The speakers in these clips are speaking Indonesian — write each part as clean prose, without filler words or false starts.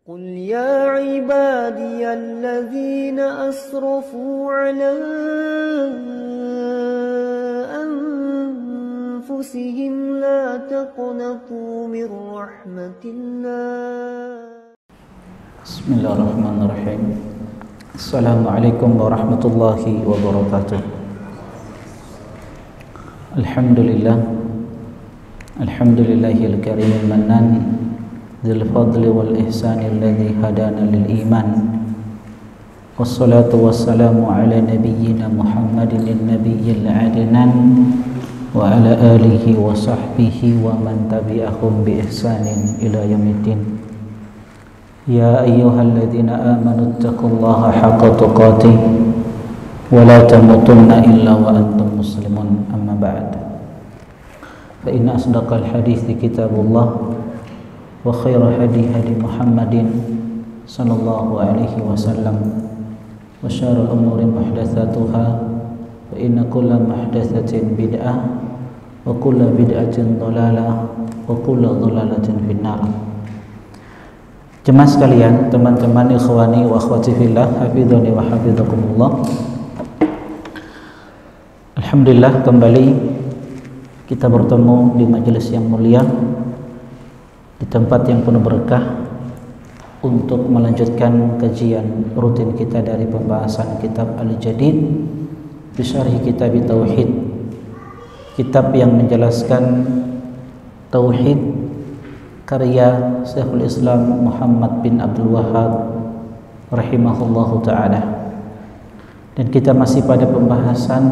قل يا عبادي الذين أسرفوا على أنفسهم لا تقنطوا من رحمة الله. بسم الله الرحمن الرحيم. السلام عليكم ورحمة الله وبركاته. الحمد لله الكريم المنان ذي الفضل والإحسان الذي هدانا للإيمان، والصلاة والسلام على نبينا محمد النبي العدنان وعلى آله وصحبه ومن تبعهم بإحسان إلى يوم الدين. يا أيها الذين آمنوا اتقوا الله حق تقاته ولا تموتن إلا وأنتم مسلمون. أما بعد، فإن أصدق الحديث كتاب الله، وخير هدي محمد صلى الله عليه وسلم، وشر الأمور محدثاتها، فإن كل محدثة بدعة وكل بدعة ضلالة وكل ضلالة في النار. Jemaah sekalian, teman-teman ikhwani wa akhwati fillah, hafizani wa hafizakumullah. Alhamdulillah, kembali kita bertemu di majelis yang mulia, di tempat yang penuh berkah, untuk melanjutkan kajian rutin kita dari pembahasan kitab Al-Jadid bi syarhi kitab Tauhid, kitab yang menjelaskan tauhid karya Syekhul Islam Muhammad bin Abdul Wahhab rahimahullahu ta'ala. Dan kita masih pada pembahasan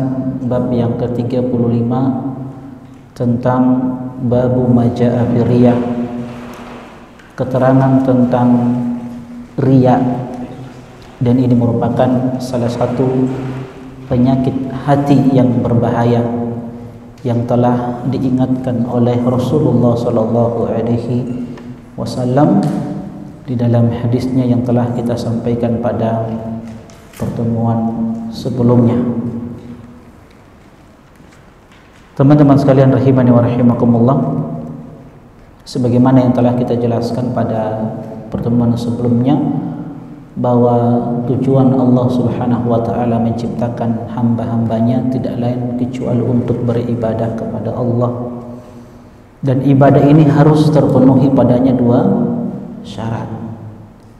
bab yang ke-35 tentang babu maja'a fi riya, keterangan tentang riya. Dan ini merupakan salah satu penyakit hati yang berbahaya yang telah diingatkan oleh Rasulullah sallallahu alaihi wasallam di dalam hadisnya yang telah kita sampaikan pada pertemuan sebelumnya. Teman-teman sekalian rahimani wa rahimakumullah, sebagaimana yang telah kita jelaskan pada pertemuan sebelumnya, bahwa tujuan Allah Subhanahu wa ta'ala menciptakan hamba-hambanya tidak lain kecuali untuk beribadah kepada Allah. Dan ibadah ini harus terpenuhi padanya dua syarat: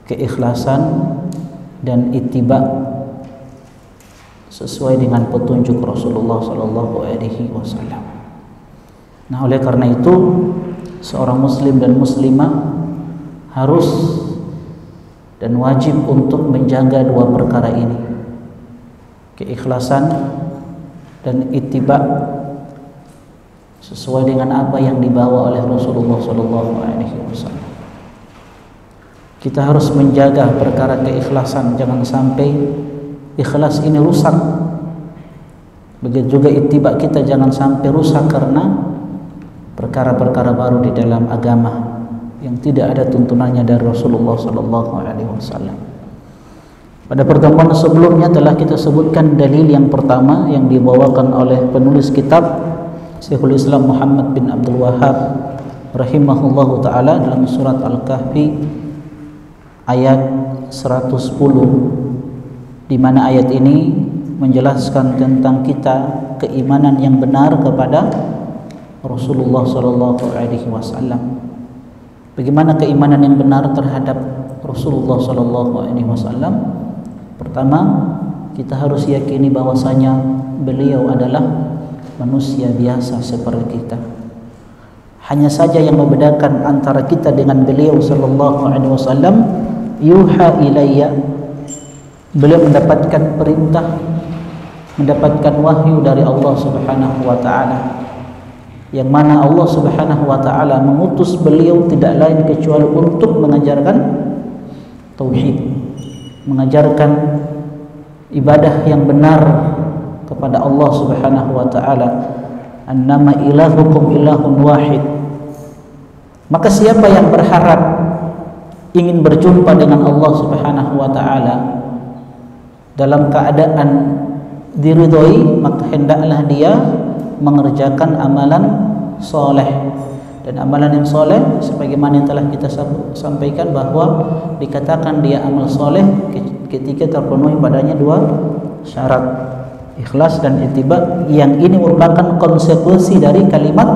keikhlasan dan ittiba, sesuai dengan petunjuk Rasulullah sallallahu alaihi wasallam. Nah, oleh karena itu seorang muslim dan muslimah harus dan wajib untuk menjaga dua perkara ini, keikhlasan dan ittiba, sesuai dengan apa yang dibawa oleh Rasulullah sallallahu alaihi wasallam. Kita harus menjaga perkara keikhlasan, jangan sampai ikhlas ini rusak. Begitu juga ittiba kita jangan sampai rusak karena perkara-perkara baru di dalam agama yang tidak ada tuntunannya dari Rasulullah sallallahu alaihi wasallam. Pada pertemuan sebelumnya telah kita sebutkan dalil yang pertama yang dibawakan oleh penulis kitab Syekhul Islam Muhammad bin Abdul Wahhab rahimahullahu taala dalam surat Al-Kahfi ayat 110, di mana ayat ini menjelaskan tentang kita keimanan yang benar kepada Rasulullah sallallahu alaihi wasallam. Bagaimana keimanan yang benar terhadap Rasulullah sallallahu alaihi wasallam? Pertama, kita harus yakini bahwasanya beliau adalah manusia biasa seperti kita. Hanya saja yang membedakan antara kita dengan beliau sallallahu alaihi wasallam, yuha ilayya, beliau mendapatkan perintah, mendapatkan wahyu dari Allah Subhanahu wa taala, yang mana Allah Subhanahu wa ta'ala mengutus beliau tidak lain kecuali untuk mengajarkan tauhid, mengajarkan ibadah yang benar kepada Allah Subhanahu wa ta'ala. Annama ilahukum ilahun wahid. Maka siapa yang berharap ingin berjumpa dengan Allah Subhanahu wa ta'ala dalam keadaan diridhoi, maka hendaklah dia mengerjakan amalan soleh, Dan amalan yang soleh sebagaimana yang telah kita sampaikan bahwa dikatakan dia amal soleh ketika terpenuhi padanya dua syarat, ikhlas dan ittiba, yang ini merupakan konsekuensi dari kalimat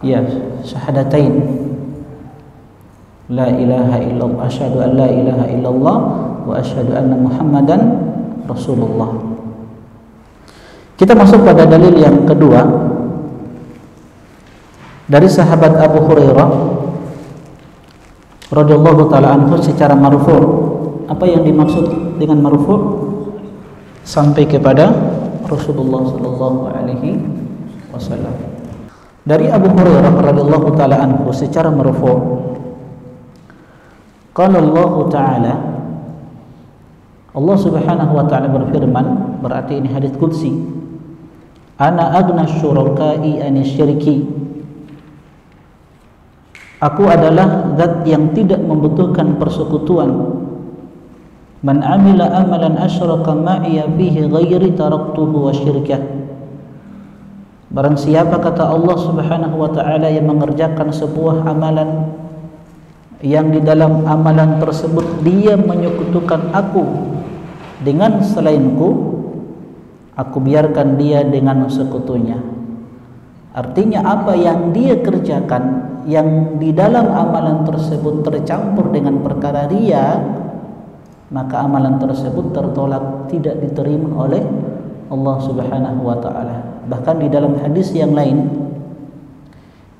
ya syahadatain, la ilaha illallah, asyhadu an la ilaha illallah wa asyhadu anna muhammadan rasulullah. Kita masuk pada dalil yang kedua dari sahabat Abu Hurairah radhiyallahu taala anhu secara marfu'. Apa yang dimaksud dengan marfu'? Sampai kepada Rasulullah sallallahu alaihi wasallam. Dari Abu Hurairah radhiyallahu taala anhu secara marfu', qala Allah taala, Allah Subhanahu wa taala berfirman, berarti ini hadits qudsi, ana aghna syuraka'i anisyirki, aku adalah zat yang tidak membutuhkan persekutuan. Man amila amalan asyraka ma'iya fihi ghairi taraktuhu wa syirkah. Barang siapa, kata Allah Subhanahu wa taala, yang mengerjakan sebuah amalan yang di dalam amalan tersebut dia menyekutukan aku dengan selainku, aku biarkan dia dengan sekutunya. Artinya apa yang dia kerjakan yang di dalam amalan tersebut tercampur dengan perkara riya, maka amalan tersebut tertolak, tidak diterima oleh Allah Subhanahu wa taala. Bahkan di dalam hadis yang lain,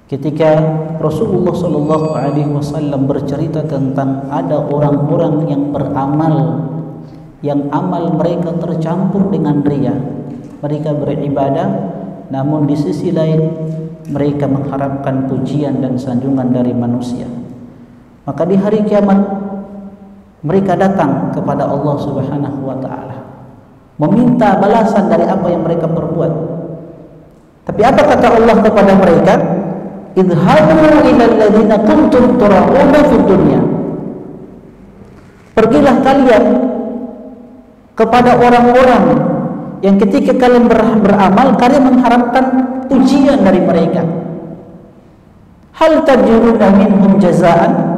ketika Rasulullah sallallahu alaihi wasallam bercerita tentang ada orang-orang yang beramal yang amal mereka tercampur dengan riya, mereka beribadah namun di sisi lain mereka mengharapkan pujian dan sanjungan dari manusia, maka di hari kiamat mereka datang kepada Allah Subhanahu wa taala meminta balasan dari apa yang mereka perbuat. Tapi apa kata Allah kepada mereka? Idhabu ilal ladzina kuntum tura'una fid dunya. Pergilah kalian kepada orang-orang yang ketika kalian beramal kalian mengharapkan pujian dari mereka. Hal tajuruna minhum jazaan?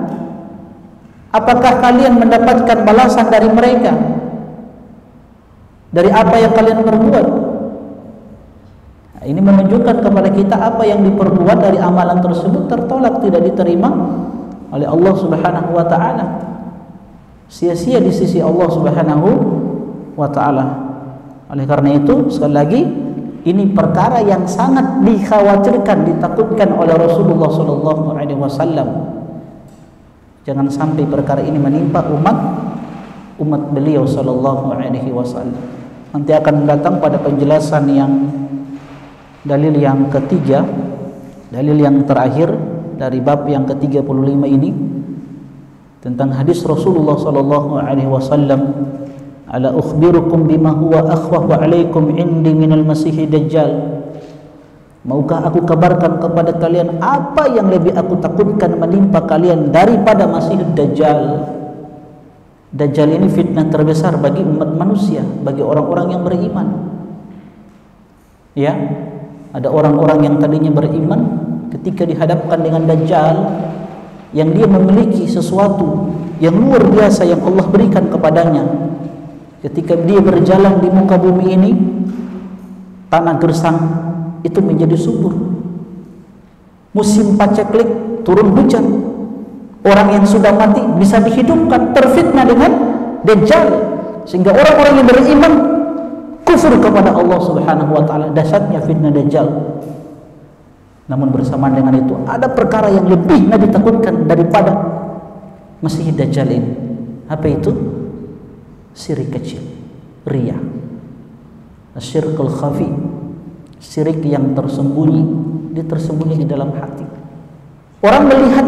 Apakah kalian mendapatkan balasan dari mereka dari apa yang kalian perbuat? Nah, ini menunjukkan kepada kita apa yang diperbuat dari amalan tersebut tertolak, tidak diterima oleh Allah Subhanahu wa taala. Sia-sia di sisi Allah Subhanahu wa taala. Oleh karena itu, sekali lagi, ini perkara yang sangat dikhawatirkan, ditakutkan oleh Rasulullah sallallahu alaihi wasallam. Jangan sampai perkara ini menimpa umat beliau sallallahu alaihi wasallam. Nanti akan datang pada penjelasan yang dalil yang ketiga, dalil yang terakhir dari bab yang ke-35 ini tentang hadis Rasulullah sallallahu alaihi wasallam, ala ukhbirukum bima huwa akhwafu alaikum indi minal masihid dajjal. Maukah aku kabarkan kepada kalian apa yang lebih aku takutkan menimpa kalian daripada Masihid Dajjal. Dajjal ini fitnah terbesar bagi umat manusia, bagi orang-orang yang beriman. Ya, ada orang-orang yang tadinya beriman, ketika dihadapkan dengan Dajjal yang dia memiliki sesuatu yang luar biasa yang Allah berikan kepadanya, ketika dia berjalan di muka bumi ini, tanah gersang itu menjadi subur. Musim paceklik turun hujan. Orang yang sudah mati bisa dihidupkan, terfitnah dengan Dajjal, sehingga orang-orang yang beriman kufur kepada Allah Subhanahu wa taala. Dahsyatnya fitnah Dajjal. Namun bersamaan dengan itu ada perkara yang lebih ditakutkan daripada Masih Dajjal ini. Apa itu? Syirik kecil, riya, asyirkul khafi, syirik yang tersembunyi, dia tersembunyi di dalam hati. Orang melihat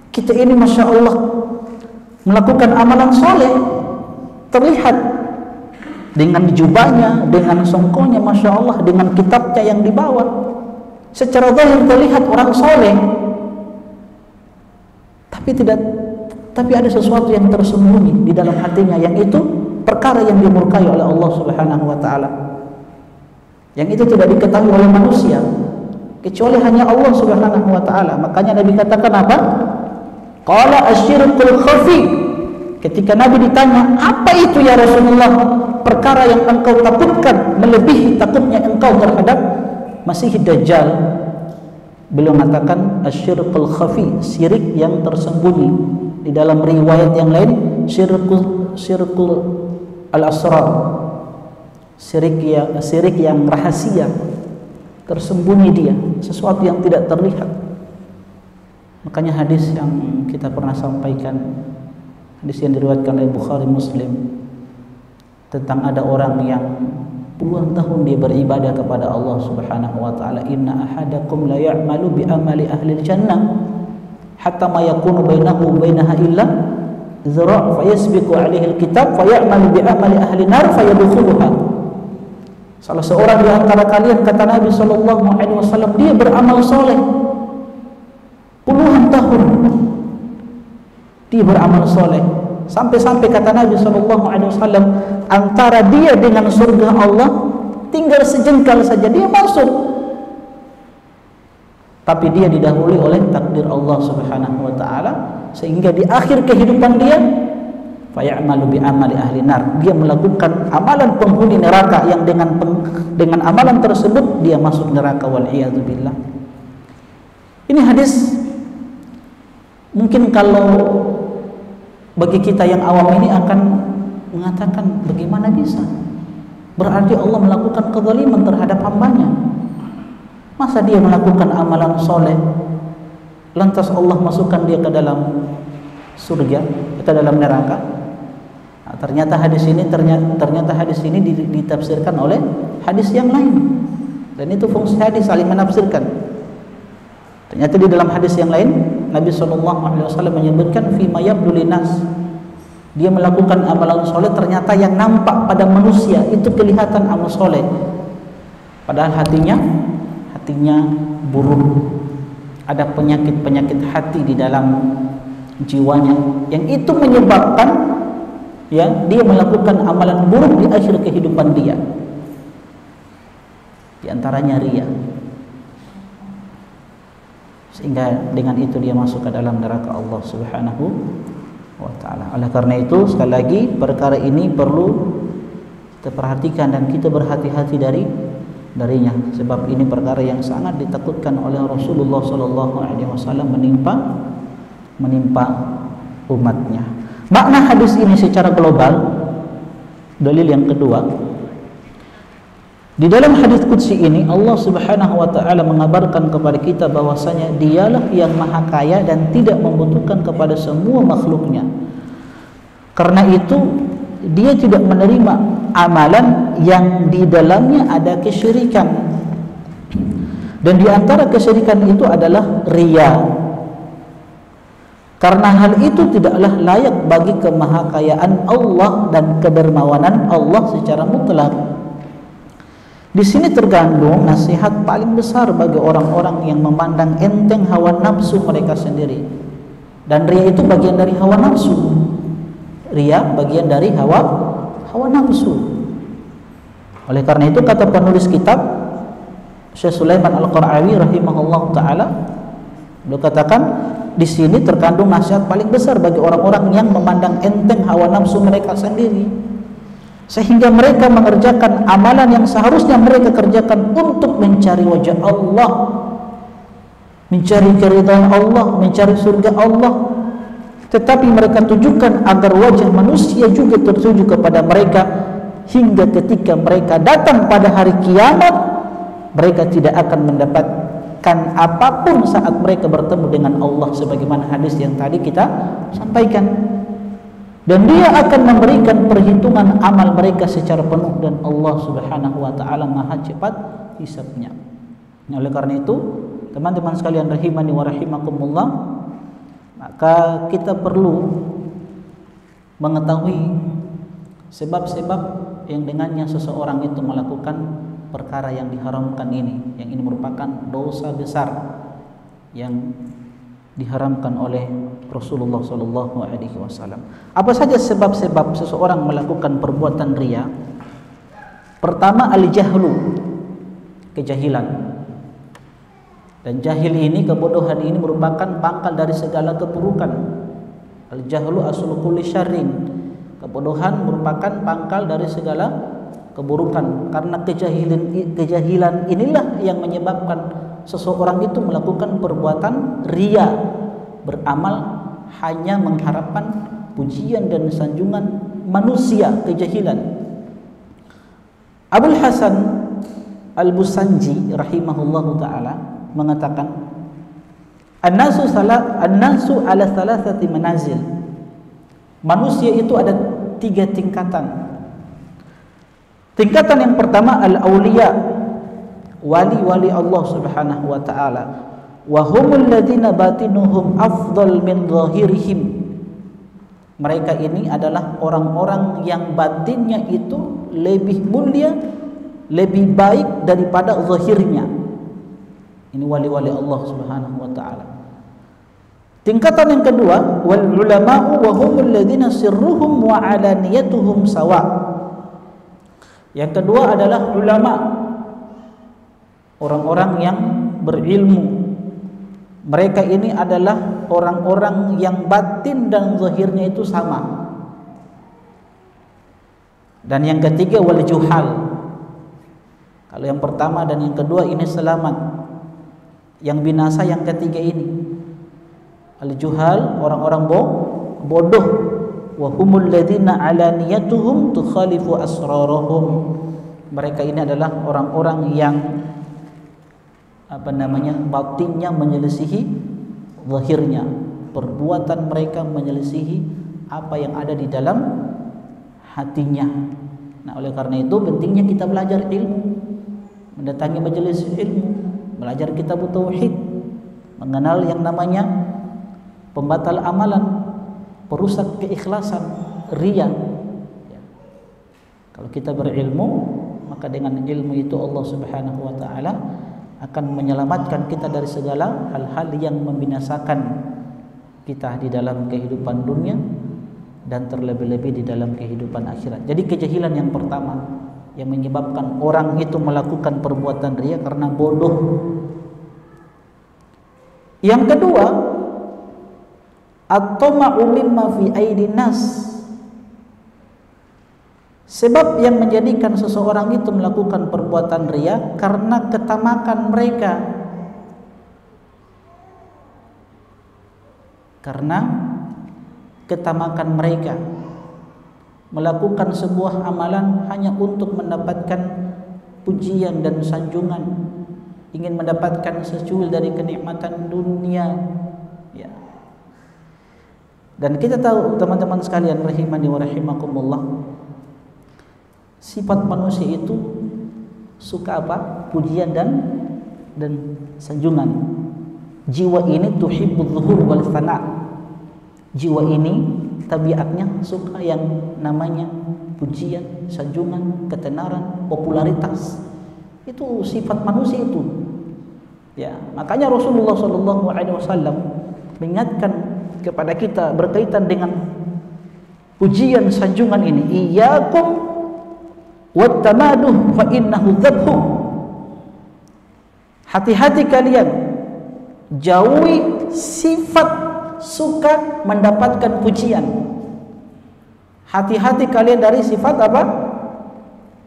kita ini Masya Allah melakukan amalan soleh, terlihat dengan jubahnya, dengan songkonya Masya Allah, dengan kitabnya yang dibawa, secara zahir terlihat orang soleh, tapi ada sesuatu yang tersembunyi di dalam hatinya, yang itu perkara yang dimurkai oleh Allah Subhanahu wa taala, yang itu tidak diketahui oleh manusia. kecuali hanya Allah Subhanahu wa taala. Makanya Nabi katakan apa? Qala asyirkul khafi. Ketika Nabi ditanya, apa itu ya Rasulullah? Perkara yang engkau takutkan melebihi takutnya engkau terhadap Masih Dajjal. Beliau mengatakan asyirkul khafi, syirik yang tersembunyi. Di dalam riwayat yang lain syirkul al-asrar, syirik yang rahasia, tersembunyi dia, sesuatu yang tidak terlihat. Makanya hadis yang kita pernah sampaikan, hadis yang diriwayatkan oleh Bukhari Muslim, tentang ada orang yang puluhan tahun dia beribadah kepada Allah Subhanahu wa taala. Inna ahadakum la ya'malu bi amali ahli jannah hatta ma yakunu bainahu wa bainaha illa zira' fayasbiqu alaihi alkitab fayamalu bi amali ahli nar fayadkhuluha. Salah seorang di antara kalian, kata Nabi sallallahu alaihi wasallam, dia beramal soleh puluhan tahun, dia beramal soleh sampai kata Nabi sallallahu alaihi wasallam, antara dia dengan surga Allah tinggal sejengkal saja dia masuk, tapi dia didahului oleh takdir Allah Subhanahu wa taala, sehingga di akhir kehidupan dia fayamalu bi amali ahli nar, dia melakukan amalan penghuni neraka yang dengan amalan tersebut dia masuk neraka, wal iyadzu billah. Ini hadis mungkin kalau bagi kita yang awam ini akan mengatakan, bagaimana bisa? Berarti Allah melakukan kezaliman terhadap hambanya. Masa dia melakukan amalan soleh, lantas Allah masukkan dia ke dalam surga, ke dalam neraka? Nah, ternyata hadis ini ditafsirkan oleh hadis yang lain, dan itu fungsi hadis, saling menafsirkan. Ternyata di dalam hadis yang lain Nabi SAW menyebutkan fima yabdu linas, dia melakukan amalan soleh, ternyata yang nampak pada manusia itu kelihatan amal soleh, padahal hatinya buruk, ada penyakit hati di dalam jiwanya, yang itu menyebabkan ya dia melakukan amalan buruk di akhir kehidupan dia, di antaranya riya, sehingga dengan itu dia masuk ke dalam neraka Allah Subhanahu wa taala. Oleh karena itu, sekali lagi perkara ini perlu kita perhatikan dan kita berhati-hati darinya, sebab ini perkara yang sangat ditakutkan oleh Rasulullah sallallahu alaihi wasallam menimpa umatnya. Makna hadis ini secara global, dalil yang kedua, di dalam hadis qudsi ini Allah Subhanahu wa taala mengabarkan kepada kita bahwasanya dialah yang maha kaya dan tidak membutuhkan kepada semua makhluknya. Karena itu dia tidak menerima amalan yang di dalamnya ada kesyirikan, dan di antara kesyirikan itu adalah riya. Karena hal itu tidaklah layak bagi kemahakayaan Allah dan kedermawanan Allah secara mutlak. Di sini terkandung nasihat paling besar bagi orang-orang yang memandang enteng hawa nafsu mereka sendiri. Dan riya itu bagian dari hawa nafsu. Riya bagian dari hawa nafsu. Oleh karena itu kata penulis kitab Syekh Sulaiman Al-Qarawi rahimahullah taala, beliau katakan di sini terkandung nasihat paling besar bagi orang-orang yang memandang enteng hawa nafsu mereka sendiri, sehingga mereka mengerjakan amalan yang seharusnya mereka kerjakan untuk mencari wajah Allah, mencari keridhaan Allah, mencari surga Allah, tetapi mereka tujukan agar wajah manusia juga tertuju kepada mereka, hingga ketika mereka datang pada hari kiamat mereka tidak akan mendapatkan apapun saat mereka bertemu dengan Allah, sebagaimana hadis yang tadi kita sampaikan. Dan dia akan memberikan perhitungan amal mereka secara penuh, dan Allah Subhanahu wa taala maha cepat hisabnya. Oleh karena itu, teman-teman sekalian rahimani wa rahimakumullah, maka kita perlu mengetahui sebab-sebab yang dengannya seseorang itu melakukan perkara yang diharamkan ini, yang ini merupakan dosa besar yang diharamkan oleh Rasulullah sallallahu alaihi wasallam. Apa saja sebab-sebab seseorang melakukan perbuatan riya? Pertama, al-jahlu, kejahilan. Dan jahil ini, kebodohan ini merupakan pangkal dari segala keburukan. Al-jahlu aslu kulli syarrin. Kebodohan merupakan pangkal dari segala keburukan. Karena kejahilan inilah yang menyebabkan seseorang itu melakukan perbuatan riya, beramal hanya mengharapkan pujian dan sanjungan manusia. Kejahilan. Abul Hasan Al-Busanji rahimahullahu ta'ala mengatakan, An-nasu ala thalathati manazil. Manusia itu ada 3 tingkatan. Tingkatan yang pertama al-awliya, wali-wali Allah Subhanahu wa ta'ala. Wa humul ladzina batinuhum afdal min zahirihim. Mereka ini adalah orang-orang yang batinnya itu lebih mulia, lebih baik daripada zahirnya. Ini wali-wali Allah Subhanahu wa ta'ala. Tingkatan yang kedua, wal ulama'u wa humul ladzina sirruhum wa alaniyatuhum sawa. Yang kedua adalah ulama, orang-orang yang berilmu. Mereka ini adalah orang-orang yang batin dan zahirnya itu sama. Dan yang ketiga wal juhal. Kalau yang pertama dan yang kedua ini selamat. Yang binasa yang ketiga ini. Al-juhal, orang-orang bodoh. Wa humul ladzina alaniyatuhum tukhalifu asrarahum. Mereka ini adalah orang-orang yang batinnya menyelisihi zahirnya. Perbuatan mereka menyelisihi apa yang ada di dalam hatinya. Nah, oleh karena itu pentingnya kita belajar ilmu, mendatangi majelis ilmu, belajar kitab tauhid, mengenal yang namanya pembatal amalan, perusak keikhlasan, riya. Kalau kita berilmu, maka dengan ilmu itu Allah Subhanahu wa ta'ala akan menyelamatkan kita dari segala hal-hal yang membinasakan kita di dalam kehidupan dunia dan terlebih-lebih di dalam kehidupan akhirat. Jadi kejahilan yang pertama yang menyebabkan orang itu melakukan perbuatan riya karena bodoh. Yang kedua, at-tama'u mimma fi aidin nas. Sebab yang menjadikan seseorang itu melakukan perbuatan riya karena ketamakan mereka. Karena ketamakan mereka melakukan sebuah amalan hanya untuk mendapatkan pujian dan sanjungan, ingin mendapatkan secuil dari kenikmatan dunia, ya. Dan kita tahu teman-teman sekalian rahimani wa rahimakumullah, sifat manusia itu suka apa? Pujian dan sanjungan. Jiwa ini tuhibbudz zuhur wal fana. Jiwa ini tabiatnya suka yang namanya pujian, sanjungan, ketenaran, popularitas. Itu sifat manusia itu. Ya, makanya Rasulullah sallallahu alaihi wasallam mengingatkan kepada kita berkaitan dengan pujian sanjungan ini, iyyakum wat tamaduh fa innahu dzabhu. Hati-hati kalian, jauhi sifat suka mendapatkan pujian. Hati-hati kalian dari sifat apa?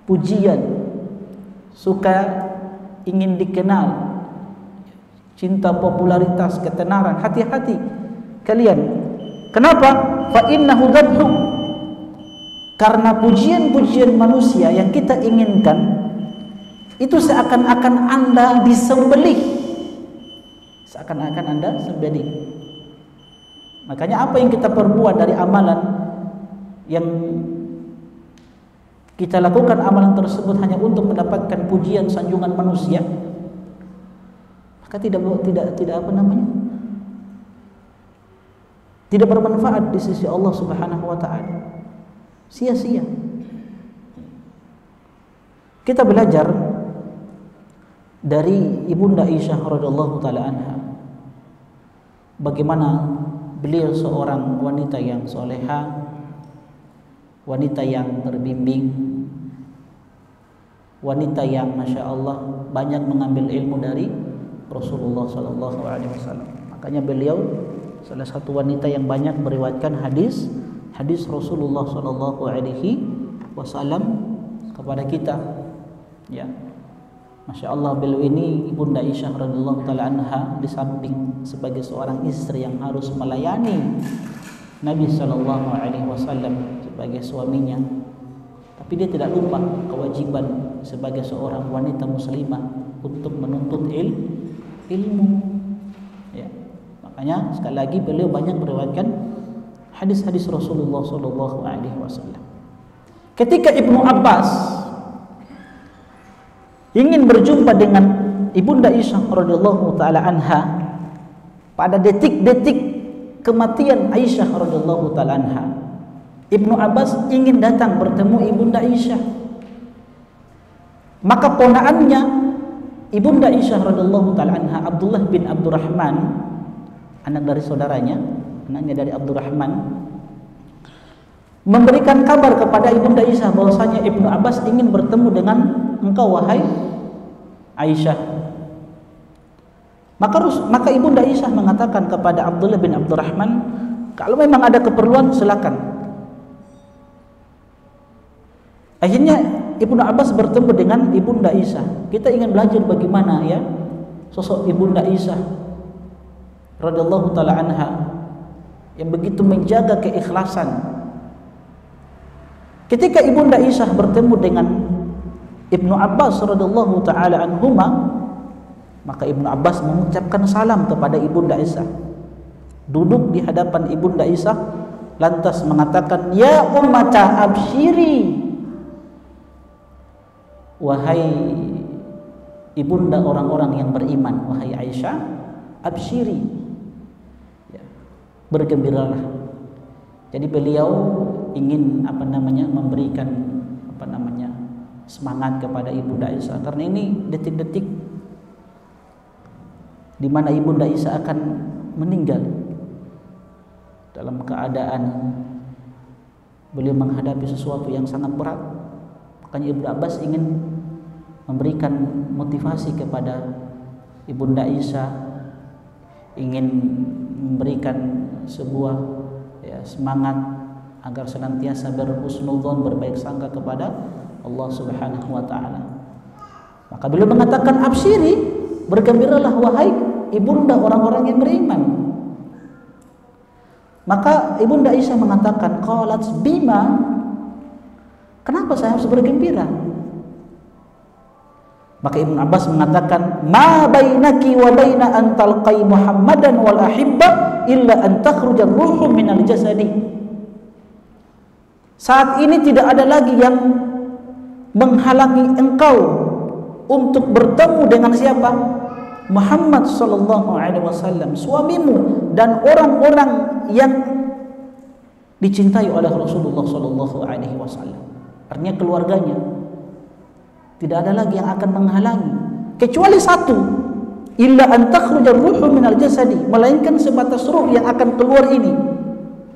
Pujian. Suka ingin dikenal, cinta popularitas, ketenaran. Hati-hati kalian. Kenapa? Fa innahu dzabhu. Karena pujian-pujian manusia yang kita inginkan itu seakan-akan Anda disembelih. Seakan-akan Anda sembelih. Makanya apa yang kita perbuat dari amalan yang kita lakukan, amalan tersebut hanya untuk mendapatkan pujian sanjungan manusia, maka tidak apa namanya? Tidak bermanfaat di sisi Allah Subhanahu wa taala. Sia-sia. Kita belajar dari Ibunda Aisyah radhiyallahu taala anha bagaimana beliau seorang wanita yang soleha, wanita yang terbimbing, wanita yang Masya Allah banyak mengambil ilmu dari Rasulullah sallallahu alaihi wasallam. Makanya beliau salah satu wanita yang banyak meriwayatkan hadis Rasulullah sallallahu alaihi wasallam kepada kita. Ya. Masya Allah, beliau ini Ibunda Aisyah radhiyallahu taala anha di samping sebagai seorang istri yang harus melayani Nabi sallallahu alaihi wasallam sebagai suaminya, tapi dia tidak lupa kewajiban sebagai seorang wanita muslimah untuk menuntut ilmu. Ya. Makanya sekali lagi beliau banyak meriwayatkan hadis-hadis Rasulullah sallallahu alaihi wasallam. Ketika Ibnu Abbas ingin berjumpa dengan Ibunda Aisyah radhiyallahu taala anha pada detik-detik kematian Aisyah radhiyallahu taala anha, Ibnu Abbas ingin datang bertemu Ibunda Aisyah. Maka ponaannya Ibunda Aisyah radhiyallahu taala anha, Abdullah bin Abdurrahman, anak dari saudaranya, anaknya dari Abdurrahman, memberikan kabar kepada Ibunda Aisyah bahwasanya Ibnu Abbas ingin bertemu dengan engkau wahai Aisyah. Maka Ibunda Aisyah mengatakan kepada Abdullah bin Abdurrahman, kalau memang ada keperluan silakan. Akhirnya Ibnu Abbas bertemu dengan Ibunda Aisyah. Kita ingin belajar bagaimana ya sosok Ibunda Aisyah radhiyallahu taala anha yang begitu menjaga keikhlasan. Ketika Ibunda Aisyah bertemu dengan Ibnu Abbas radhiyallahu taala anhuma, maka Ibnu Abbas mengucapkan salam kepada Ibunda Aisyah. Duduk di hadapan Ibunda Aisyah lantas mengatakan, "Ya ummata absyiri." Wahai ibunda orang-orang yang beriman, wahai Aisyah, absyiri. Ya, bergembiralah. Jadi beliau ingin memberikan semangat kepada Ibunda Aisyah, karena ini detik-detik di mana Ibunda Aisyah akan meninggal dalam keadaan beliau menghadapi sesuatu yang sangat berat. Makanya Ibnu Abbas ingin memberikan motivasi kepada Ibunda Aisyah, ingin memberikan sebuah semangat agar senantiasa berhusnudzon, berbaik sangka kepada Allah Subhanahu wa taala. Maka beliau mengatakan, absyiri, bergembiralah wahai ibunda orang-orang yang beriman. Maka Ibunda Aisyah mengatakan, qalat bima, kenapa saya harus bergembira? Maka Ibnu Abbas mengatakan, ma bainaki wa baina an talqai Muhammadan wal ahibba illa an takhruja ruhu minal jasadi. Saat ini tidak ada lagi yang menghalangi engkau untuk bertemu dengan siapa? Muhammad sallallahu alaihi wasallam, suamimu dan orang-orang yang dicintai oleh Rasulullah sallallahu alaihi wasallam. Artinya keluarganya. Tidak ada lagi yang akan menghalangi kecuali satu, illa an takhruja ruhu minal jasadi, melainkan sebatas ruh yang akan keluar ini.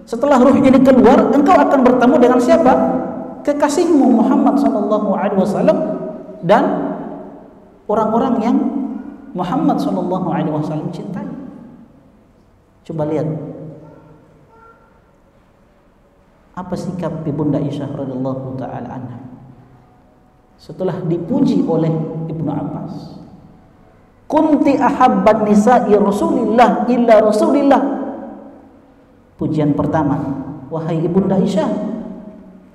Setelah ruh ini keluar, engkau akan bertemu dengan siapa? Kekasihmu Muhammad sallallahu alaihi wasallam dan orang-orang yang Muhammad sallallahu alaihi wasallam cintai. Coba lihat apa sikap Ibunda Aisyah radhiyallahu taala anha setelah dipuji oleh Ibnu Abbas. Kunti ahabban nisa'i Rasulillah illa Rasulillah. Pujian pertama, wahai Ibunda Aisyah,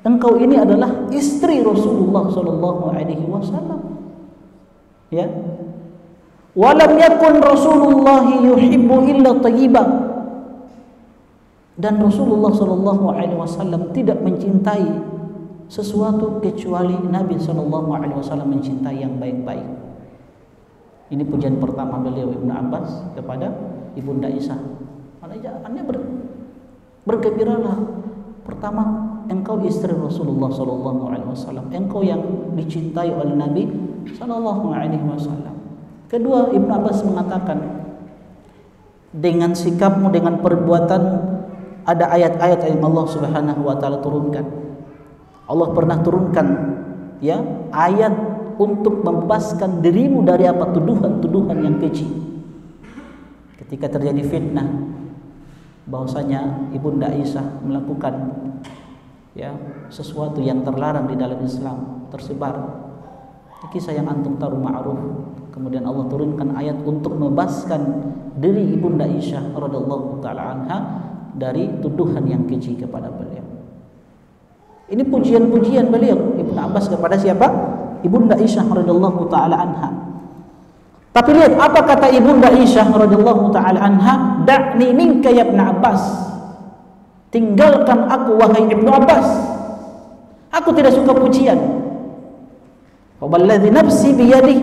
engkau ini adalah istri Rasulullah sallallahu alaihi wasallam. Ya. Walam yakun Rasulullah yuhibbu illa thayyiba. Dan Rasulullah sallallahu alaihi wasallam tidak mencintai sesuatu kecuali Nabi sallallahu alaihi wasallam mencintai yang baik-baik. Ini pujian pertama beliau Ibnu Abbas kepada Ibunda Aisyah. Maknanya bergembiralah. Pertama, engkau istri Rasulullah sallallahu alaihi wasallam, engkau yang dicintai oleh Nabi sallallahu alaihi wasallam. Kedua, Ibnu Abbas mengatakan, dengan sikapmu, dengan perbuatanmu, ada ayat-ayat yang Allah Subhanahu wa taala turunkan. Allah pernah turunkan ayat untuk membebaskan dirimu dari apa? Tuduhan-tuduhan yang keji. Ketika terjadi fitnah bahwasanya Ibunda Aisyah melakukan sesuatu yang terlarang di dalam Islam, tersebar kisah yang antum tahu ma'ruf. Kemudian Allah turunkan ayat untuk membebaskan diri Ibunda Aisyah radhiyallahu taala anha dari tuduhan yang keji kepada beliau. Ini pujian-pujian beliau Ibnu Abbas kepada siapa? Ibunda Aisyah radhiyallahu taala anha. Tapi lihat apa kata Ibunda Aisyah radhiyallahu taala anha, "Da'ni minka ya Ibnu Abbas." Tinggalkan aku wahai Ibnu Abbas. Aku tidak suka pujian. Wallazi nafsi biyadihi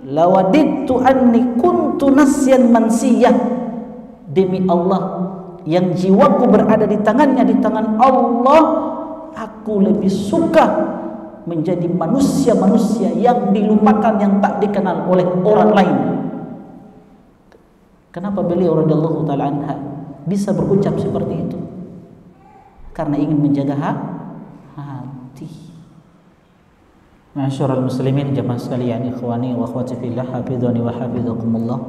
lawadittu anni kuntu nasyan mansiyah. Demi Allah yang jiwaku berada di tangannya, di tangan Allah, aku lebih suka menjadi manusia-manusia yang dilupakan, yang tak dikenal oleh orang lain. Kenapa beliau radhiyallahu taala anha bisa berucap seperti itu? Karena ingin menjaga hati. Ma'asyiral muslimin jamaah sekalian, ikhwani wa akhwati fillah, hafizani wa hafizakumullah.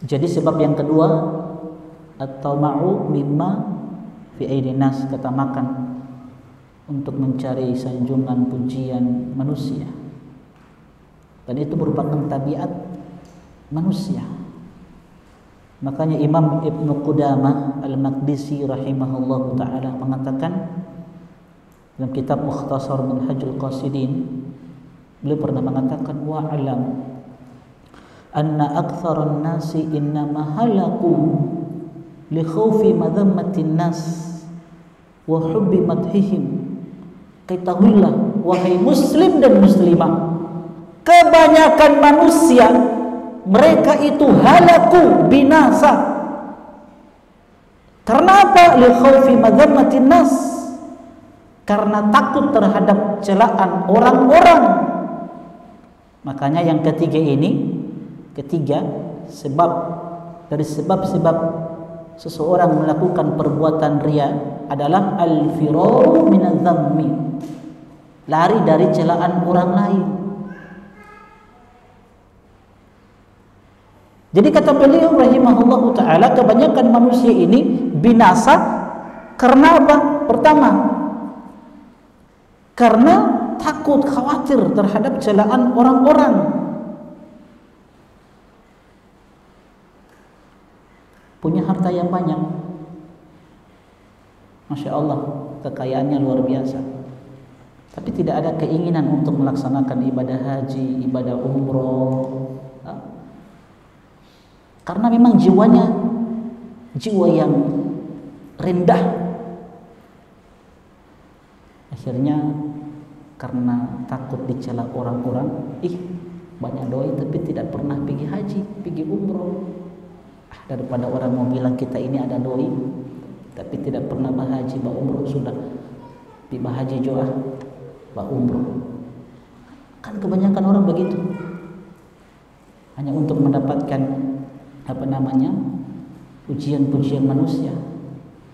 Jadi sebab yang kedua, at-tama'u mimma fi aidin nas, ketamakan untuk mencari sanjungan pujian manusia. Dan itu merupakan tabiat manusia. Makanya Imam Ibnu Qudamah Al-Maqdisi rahimahullahu taala mengatakan dalam kitab Mukhtasar Minhajul Qasidin, beliau pernah mengatakan, wa'alam anna aktsaran nasi innama halaku li khaufi madhammatin nas wa hubbi madhihim. Ketahuilah wahai muslim dan muslimah, kebanyakan manusia mereka itu halaku, binasa. Karena apa? Li khaufi madhammatin nas, karena takut terhadap celaan orang-orang. Makanya yang ketiga ini, sebab dari sebab-sebab seseorang melakukan perbuatan riya adalah al-firaru minadh-dhammi, lari dari celaan orang lain. Jadi kata beliau rahimahullahu taala, kebanyakan manusia ini binasa karena apa? Pertama, karena takut, khawatir terhadap celaan orang-orang. Punya harta yang banyak, Masya Allah, kekayaannya luar biasa, tapi tidak ada keinginan untuk melaksanakan ibadah haji, ibadah umroh, karena memang jiwanya jiwa yang rendah. Akhirnya karena takut dicela orang-orang, banyak doi tapi tidak pernah pergi haji, pergi umroh. Daripada orang mau bilang kita ini ada doi tapi tidak pernah berhaji, umroh, sudah berhaji juga, umroh. Kan kebanyakan orang begitu, hanya untuk mendapatkan pujian-pujian manusia,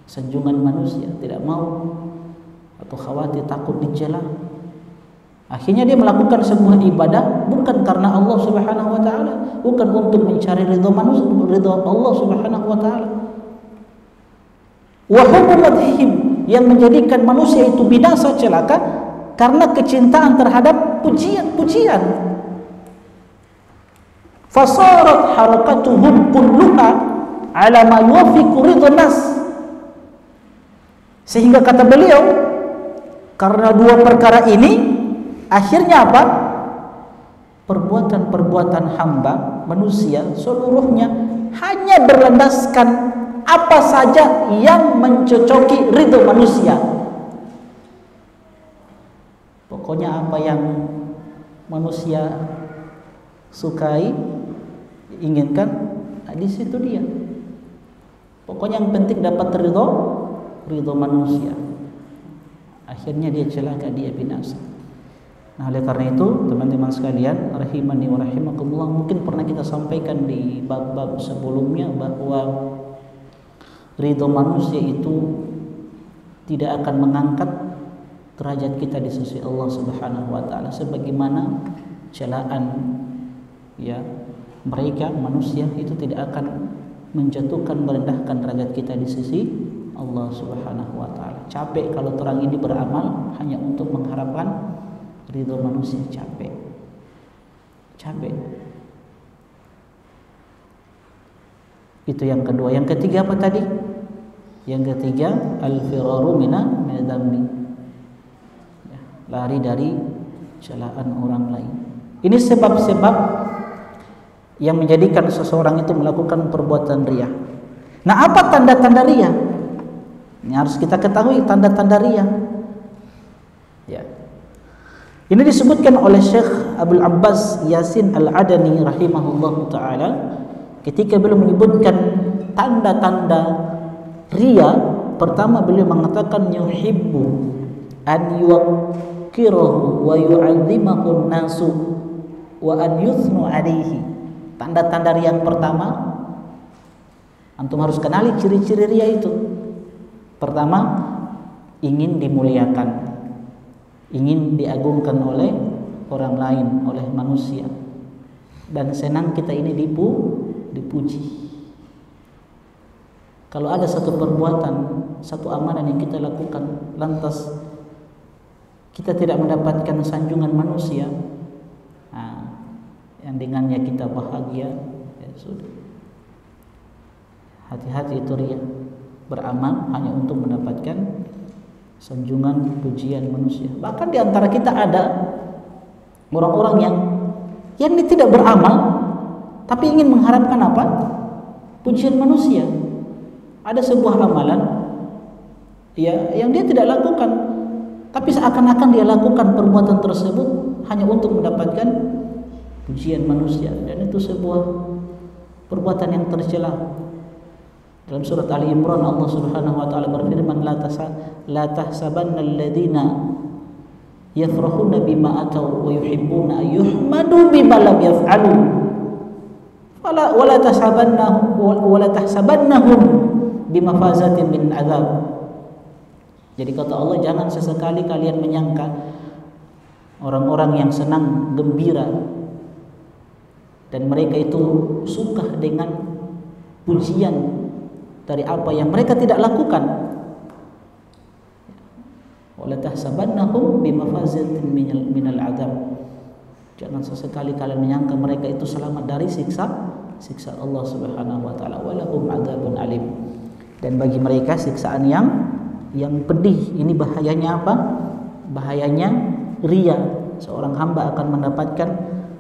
sanjungan manusia, tidak mau atau khawatir takut dicela. Akhirnya dia melakukan sebuah ibadah bukan karena Allah Subhanahu wa taala, bukan untuk mencari ridha manusia, ridha Allah Subhanahu wa taala. Wa hubbumadhihim, yang menjadikan manusia itu binasa, celaka karena kecintaan terhadap pujian-pujian. Fasarat harakatuhum kulluha ala ma yuwafiqu ridha nas. Sehingga kata beliau, karena dua perkara ini akhirnya apa? Perbuatan-perbuatan hamba manusia seluruhnya hanya berlandaskan apa saja yang mencocoki ridho manusia. Pokoknya apa yang manusia sukai, inginkan, di situ dia. Pokoknya yang penting dapat ridho manusia. Akhirnya dia celaka, dia binasa. Nah, oleh karena itu teman-teman sekalian rahimani wa rahimakumullah, mungkin pernah kita sampaikan di bab-bab sebelumnya bahwa ridho manusia itu tidak akan mengangkat derajat kita di sisi Allah Subhanahu wa taala, sebagaimana celaan ya mereka manusia itu tidak akan menjatuhkan, merendahkan derajat kita di sisi Allah Subhanahu wa taala. Capek kalau terang ini beramal hanya untuk mengharapkan ridho manusia, capek. Itu yang kedua. Yang ketiga apa tadi? Yang ketiga al-firaru minadz-dzambi. Ya, lari dari celaan orang lain. Ini sebab-sebab yang menjadikan seseorang itu melakukan perbuatan riya. Nah, apa tanda-tanda riya? Ini harus kita ketahui tanda-tanda riya. Ya. Ini disebutkan oleh Syekh Abdul Abbas Yasin Al-Adani rahimahullahu taala ketika beliau menyebutkan tanda-tanda riya. Pertama beliau mengatakan yuhibbu an yuqirahu wa yu'azzimahu an-nasu wa an yuthnu alaihi. Tanda-tanda riya yang pertama, antum harus kenali ciri-ciri riya itu. Pertama, ingin dimuliakan, ingin diagungkan oleh orang lain, oleh manusia, dan senang kita ini dipuji. Kalau ada satu perbuatan, satu amalan yang kita lakukan, lantas kita tidak mendapatkan sanjungan manusia, yang dengannya kita bahagia, ya sudah. Hati-hati itu riya. Beramal hanya untuk mendapatkan sanjungan pujian manusia. Bahkan di antara kita ada orang-orang yang ini tidak beramal tapi ingin mengharapkan apa? Pujian manusia. Ada sebuah amalan ya yang dia tidak lakukan, tapi seakan-akan dia lakukan perbuatan tersebut hanya untuk mendapatkan pujian manusia, dan itu sebuah perbuatan yang tercela. Dalam surat Ali Imran Allah Subhanahu wa taala berfirman, la tahsabanna alladziina yafrahuna bima ataw wa yuhibbuna an yuhmadu bima lam yaf'alu wala tahsabannahum bimafazatin min azab. Jadi kata Allah, jangan sesekali kalian menyangka orang-orang yang senang, gembira, dan mereka itu suka dengan pujian dari apa yang mereka tidak lakukan. Wala tahsabannahum bimafazatin minal azab. Jangan sesekali kalian menyangka mereka itu selamat dari siksa Allah Subhanahu wa taala. Walahum adzabun alim. Dan bagi mereka siksaan yang pedih. Ini bahayanya apa? Bahayanya riya. Seorang hamba akan mendapatkan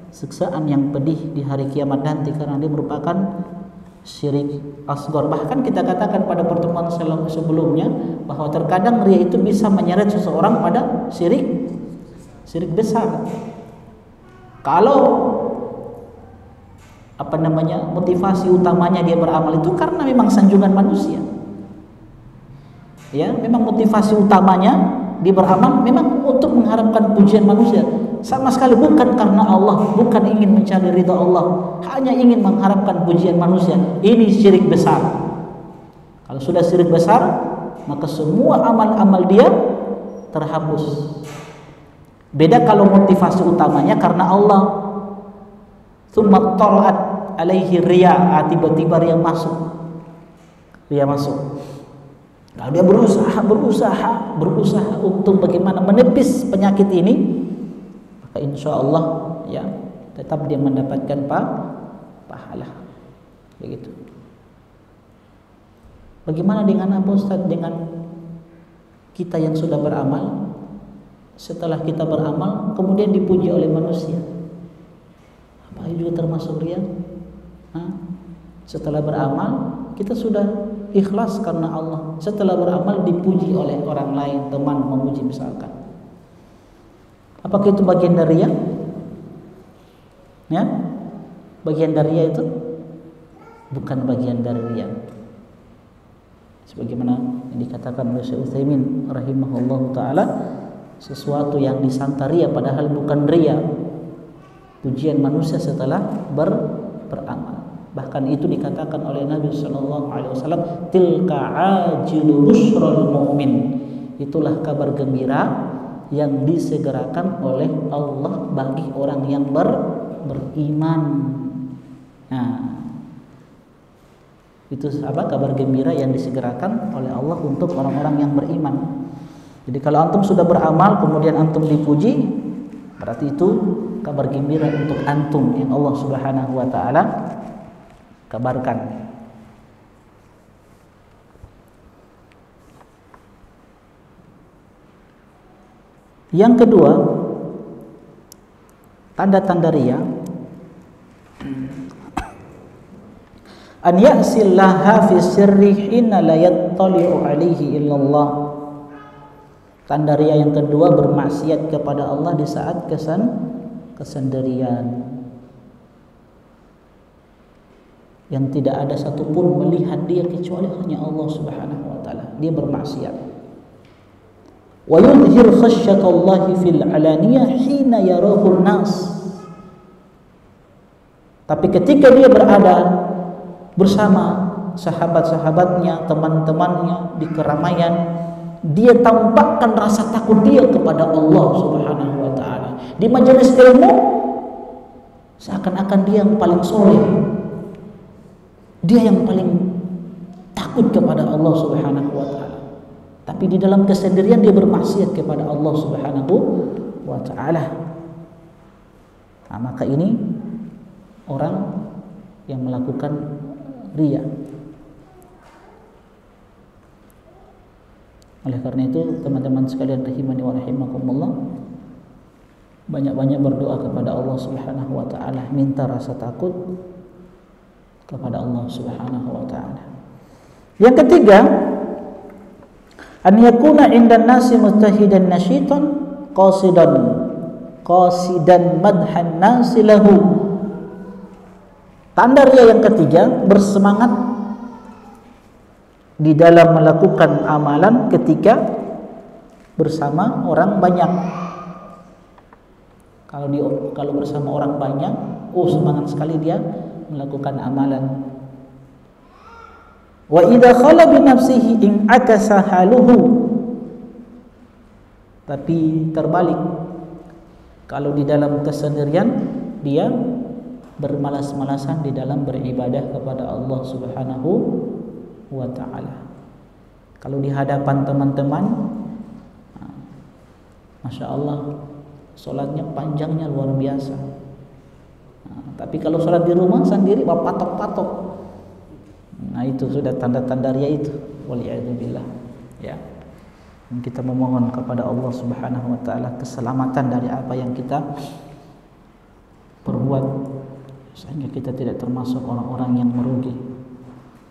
siksaan yang pedih di hari kiamat nanti karena dia merupakan syirik asghar. Bahkan kita katakan pada pertemuan sebelumnya bahwa terkadang riya itu bisa menyeret seseorang pada syirik besar. Kalau motivasi utamanya dia beramal itu karena memang sanjungan manusia. Ya, memang motivasi utamanya dia beramal memang untuk mengharapkan pujian manusia. Sama sekali bukan karena Allah, bukan ingin mencari ridha Allah, hanya ingin mengharapkan pujian manusia. Ini syirik besar. Kalau sudah syirik besar, maka semua amal-amal dia terhapus. Beda kalau motivasi utamanya karena Allah. Tsumma tara'at alaihi riya, tiba-tiba riya masuk. Lalu dia berusaha untuk bagaimana menepis penyakit ini, maka insya Allah ya tetap dia mendapatkan pahala. Begitu. Bagaimana dengan apa Ustaz? Dengan kita yang sudah beramal, setelah kita beramal kemudian dipuji oleh manusia, apa juga termasuk riya? Setelah beramal kita sudah ikhlas karena Allah, setelah beramal dipuji oleh orang lain, teman memuji misalkan. Apakah itu bagian dari riya? Ya? Bagian dari riya itu bukan bagian dari riya. Sebagaimana yang dikatakan oleh Syekh Utsaimin rahimahullahu taala, sesuatu yang disangka riya padahal bukan riya, pujian manusia setelah beramal. Bahkan itu dikatakan oleh Nabi sallallahu alaihi wasallam, tilka ajilu busrul mu'min. Itulah kabar gembira yang disegerakan oleh Allah bagi orang yang beriman. Nah, itu kabar gembira yang disegerakan oleh Allah untuk orang-orang yang beriman. Jadi kalau antum sudah beramal kemudian antum dipuji, berarti itu kabar gembira untuk antum yang Allah Subhanahu wa taala kabarkan. Yang kedua, tanda-tanda riya, an ya'sillaha fi sirri hina la yattali'u alaihi illallah. Tanda riya yang kedua, bermaksiat kepada Allah di saat kesendirian, yang tidak ada satupun melihat dia kecuali hanya Allah Subhanahu wa taala. Dia bermaksiat. Wa yudhhir khasyatallahi fil alaniyah hina yarahu nas. Tapi ketika dia berada bersama sahabat-sahabatnya, teman-temannya di keramaian, dia tampakkan rasa takut dia kepada Allah Subhanahu wa taala. Di majelis ilmu seakan-akan dia yang paling soleh, dia yang paling takut kepada Allah Subhanahu wa taala. Tapi di dalam kesendirian dia bermaksiat kepada Allah Subhanahu wa taala. Nah, maka ini orang yang melakukan riya. Oleh karena itu, teman-teman sekalian rahimani wa rahimakumullah, banyak-banyak berdoa kepada Allah Subhanahu wa taala, minta rasa takut kepada Allah Subhanahu wa taala. Yang ketiga, an yakuna 'indan nasi mujtahidan nasyitan qasidan madhan nasi lahu. Tanda riya yang ketiga, bersemangat di dalam melakukan amalan ketika bersama orang banyak. Kalau bersama orang banyak, semangat sekali dia melakukan amalan. Wa idza khala bi nafsihi in akasa haluhu. Tapi terbalik, kalau di dalam kesendirian dia bermalas-malasan di dalam beribadah kepada Allah Subhanahu wa ta'ala. Kalau di hadapan teman-teman, Masya Allah, sholatnya panjangnya luar biasa. Tapi kalau sholat di rumah sendiri patok-patok, nah itu sudah tanda-tanda riya itu. Waliyadzubillah. Ya, kita memohon kepada Allah Subhanahu wa ta'ala keselamatan dari apa yang kita perbuat, sehingga kita tidak termasuk orang-orang yang merugi,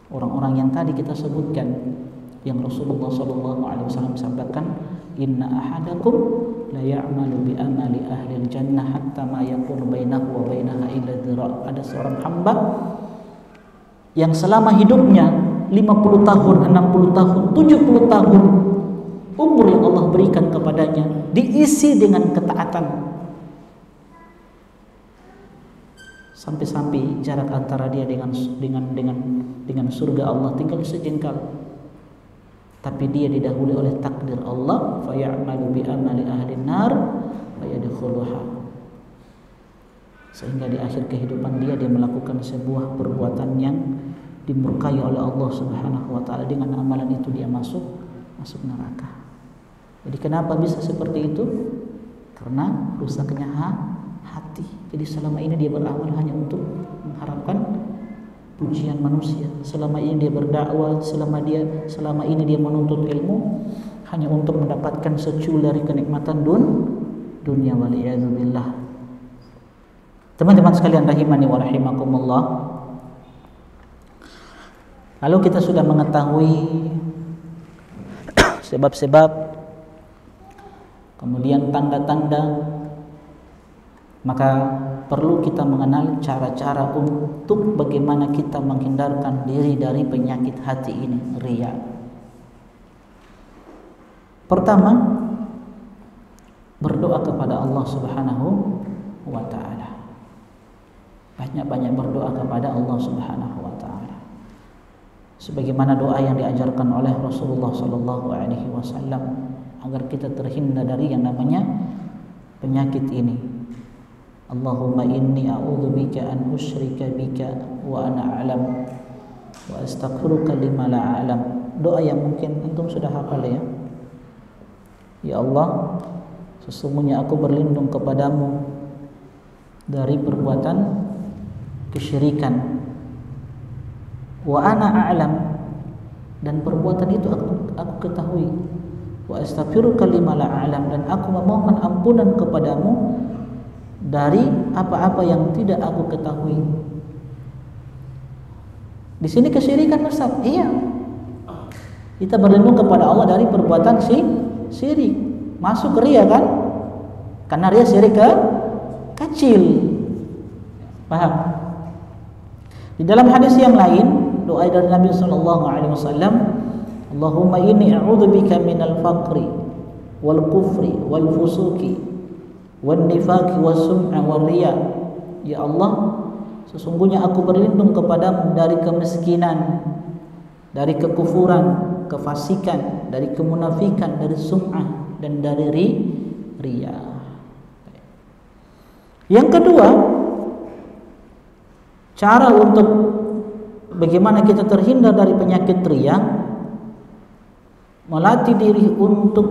orang-orang yang tadi kita sebutkan, yang Rasulullah SAW sabdakan, inna ahadakum la ya'malu bi amali ahli jannah hatta ma yakunu bainahu wa bainaha illa dhira'. Ada seorang hamba yang selama hidupnya 50 tahun, 60 tahun, 70 tahun umur yang Allah berikan kepadanya diisi dengan ketaatan, sampai-sampai jarak antara dia dengan surga Allah tinggal sejengkal. Tapi dia didahului oleh takdir Allah, fa ya'malu bi amali ahli nar fa yadkhuluha. Sehingga di akhir kehidupan dia melakukan sebuah perbuatan yang dimurkai oleh Allah Subhanahu wa taala. Dengan amalan itu dia masuk neraka. Jadi kenapa bisa seperti itu? Karena rusaknya hati. Jadi selama ini dia beramal hanya untuk mengharapkan pujian manusia. Selama ini dia berdakwah, selama ini dia menuntut ilmu hanya untuk mendapatkan secul dari kenikmatan dunia. Waliyadzubillah. Teman-teman sekalian rahimani wa rahimakumullah, lalu kita sudah mengetahui sebab-sebab, kemudian tanda-tanda, maka perlu kita mengenal cara-cara untuk bagaimana kita menghindarkan diri dari penyakit hati ini, riya. Pertama, berdoa kepada Allah Subhanahu wa ta'ala. Banyak-banyak berdoa kepada Allah Subhanahu wa ta'ala, sebagaimana doa yang diajarkan oleh Rasulullah sallallahu alaihi wasallam, agar kita terhindar dari yang namanya penyakit ini. Allahumma inni a'udzubika an usyrika bika wa ana a'lam wa astaghfiruka lima la a'lam. Doa yang mungkin antum sudah hafal ya. Ya Allah, sesungguhnya aku berlindung kepadamu dari perbuatan kesyirikan. Wa ana a'lam, dan perbuatan itu aku ketahui. Wa astaghfiruka lima la a'lam, dan aku memohon ampunan kepadamu dari apa-apa yang tidak aku ketahui. Di sini kesyirikan Ustaz. Iya. Kita berlindung kepada Allah dari perbuatan syirik. Masuk riya kan? Karena riya syirik kecil. Paham? Di dalam hadis yang lain, doa dari Nabi sallallahu alaihi wasallam, Allahumma inni a'udzubika minal faqri wal kufri wal fusuki wan nifaqi was sum'a war riya. Ya Allah, sesungguhnya aku berlindung kepadamu dari kemiskinan, dari kekufuran, kefasikan, dari kemunafikan, dari sum'ah, dan dari riya. Yang kedua, cara untuk bagaimana kita terhindar dari penyakit riya, melatih diri untuk